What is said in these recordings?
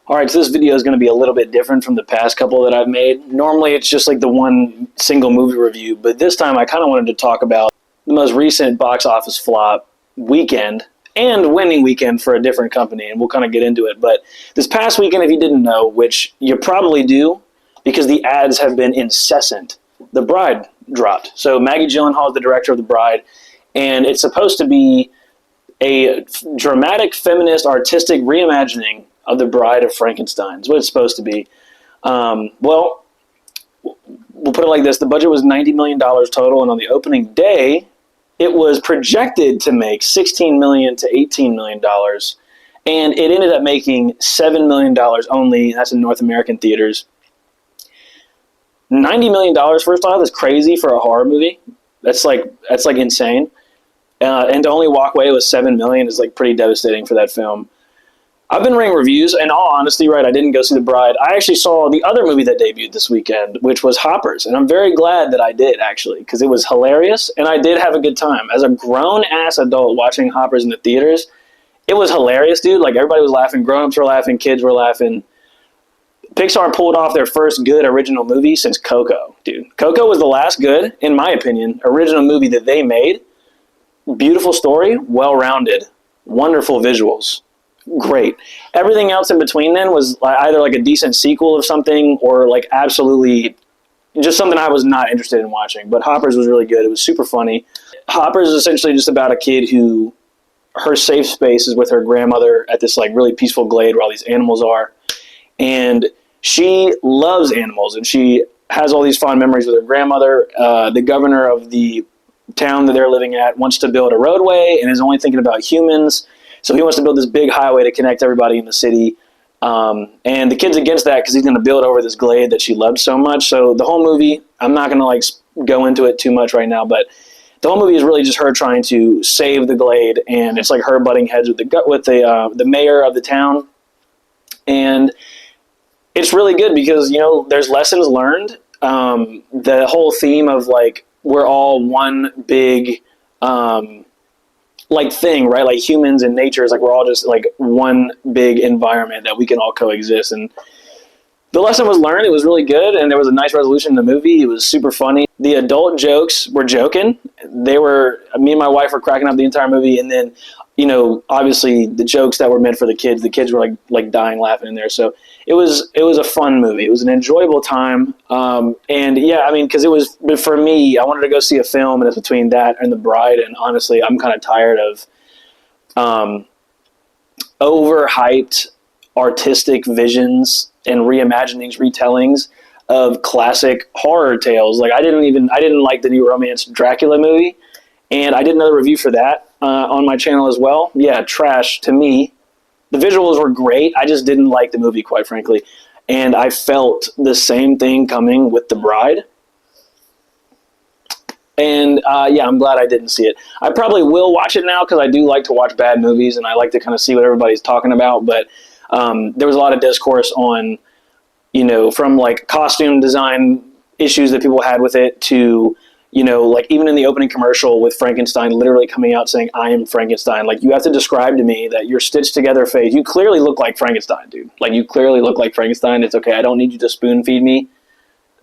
All right, so this video is going to be a little bit different from the past couple that I've made. Normally, it's just like the one single movie review, but this time I kind of wanted to talk about the most recent box office flop weekend and winning weekend for a different company, and we'll kind of get into it. But this past weekend, if you didn't know, which you probably do because the ads have been incessant, The Bride dropped. So Maggie Gyllenhaal is the director of The Bride, and it's supposed to be a dramatic, feminist, artistic reimagining of The Bride of Frankenstein. Is what it's supposed to be. Well, we'll put it like this. The budget was $90 million total, and on the opening day, it was projected to make $16 million to $18 million, and it ended up making $7 million only. That's in North American theaters. $90 million, first off, is crazy for a horror movie. That's like insane. And to only walk away with $7 million is like pretty devastating for that film. I've been reading reviews, and in all honesty, right, I didn't go see The Bride. I actually saw the other movie that debuted this weekend, which was Hoppers, and I'm very glad that I did, actually, because it was hilarious, and I did have a good time. As a grown-ass adult watching Hoppers in the theaters, it was hilarious, dude. Like, everybody was laughing. Grown-ups were laughing. Kids were laughing. Pixar pulled off their first good original movie since Coco, dude. Coco was the last good, in my opinion, original movie that they made. Beautiful story, well-rounded, wonderful visuals. Great. Everything else in between then was either like a decent sequel of something or like absolutely just something I was not interested in watching. But Hoppers was really good. It was super funny. Hoppers is essentially just about a kid who her safe space is with her grandmother at this like really peaceful glade where all these animals are. And she loves animals and she has all these fond memories with her grandmother. The governor of the town that they're living at wants to build a roadway and is only thinking about humans. So he wants to build this big highway to connect everybody in the city. And the kid's against that because he's going to build over this glade that she loved so much. So the whole movie, I'm not going to like go into it too much right now, but the whole movie is really just her trying to save the glade. And it's like her butting heads with the mayor of the town. And it's really good because, you know, there's lessons learned. The whole theme of like, we're all one big, like thing, right? Like humans and nature is like we're all just like one big environment that we can all coexist. And the lesson was learned. It was really good, and there was a nice resolution in the movie. It was super funny. The adult jokes were joking. Me and my wife were cracking up the entire movie, and then, you know, obviously the jokes that were meant for the kids were like dying laughing in there. So it was a fun movie. It was an enjoyable time. And yeah, I mean, because it was, for me, I wanted to go see a film, and it's between that and The Bride. And honestly, I'm kind of tired of overhyped artistic visions and reimaginings, retellings of classic horror tales. Like I didn't like the new Romance Dracula movie, and I did another review for that on my channel as well. Yeah, trash to me. The visuals were great. I just didn't like the movie, quite frankly. And I felt the same thing coming with The Bride. And yeah, I'm glad I didn't see it. I probably will watch it now because I do like to watch bad movies and I like to kind of see what everybody's talking about. But there was a lot of discourse on, you know, from like costume design issues that people had with it to, you know, like even in the opening commercial with Frankenstein literally coming out saying, I am Frankenstein. Like, you have to describe to me that your stitched together face, you clearly look like Frankenstein, dude. Like, you clearly look like Frankenstein. It's okay. I don't need you to spoon feed me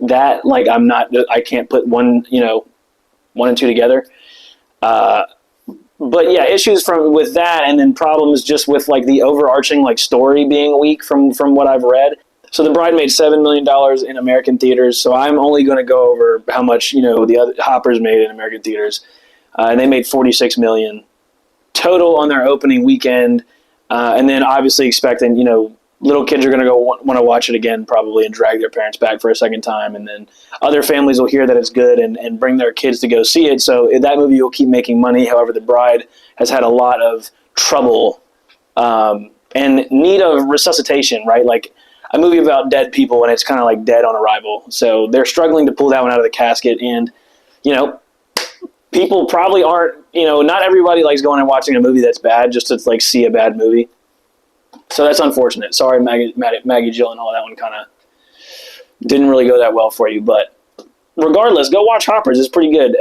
that. Like, I can't put one and two together. But yeah, issues with that, and then problems just with like the overarching like story being weak from what I've read. So The Bride made $7 million in American theaters. So I'm only going to go over how much, you know, the other Hoppers made in American theaters, and they made $46 million total on their opening weekend. And then obviously expecting, you know, little kids are going to go want to watch it again probably and drag their parents back for a second time. And then other families will hear that it's good and bring their kids to go see it. So that movie will keep making money. However, The Bride has had a lot of trouble and need of resuscitation, right? Like a movie about dead people, and it's kind of like dead on arrival. So they're struggling to pull that one out of the casket. And, you know, people probably aren't, you know, not everybody likes going and watching a movie that's bad just to like see a bad movie. So that's unfortunate. Sorry, Maggie Gyllenhaal. That one kind of didn't really go that well for you. But regardless, go watch Hoppers. It's pretty good.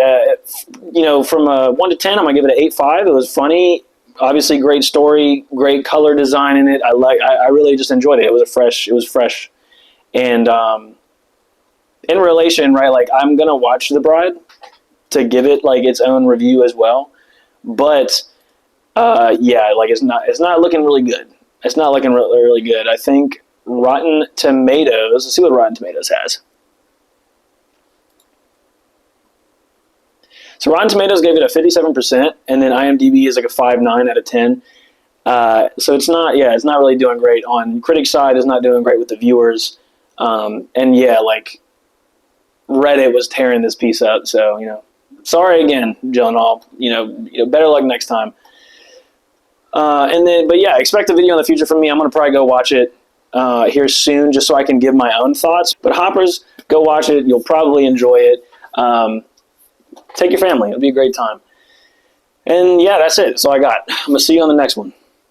You know, from 1 to 10, I'm going to give it an 8.5. It was funny. Obviously, great story, great color design in it. I really just enjoyed it. It was fresh, and in relation, right? Like I'm gonna watch The Bride to give it like its own review as well, but yeah, like it's not looking really good. It's not looking really good. I think Rotten Tomatoes. Let's see what Rotten Tomatoes has. So Rotten Tomatoes gave it a 57%, and then IMDb is like a 5.9 out of 10. So it's not really doing great on critics' side. It's not doing great with the viewers, and yeah, like Reddit was tearing this piece up. So sorry again, Gyllenhaal. Better luck next time. But yeah, expect a video in the future from me. I'm gonna probably go watch it here soon, just so I can give my own thoughts. But Hoppers, go watch it. You'll probably enjoy it. Take your family. It'll be a great time. And yeah, that's it. That's all I got. I'm gonna see you on the next one.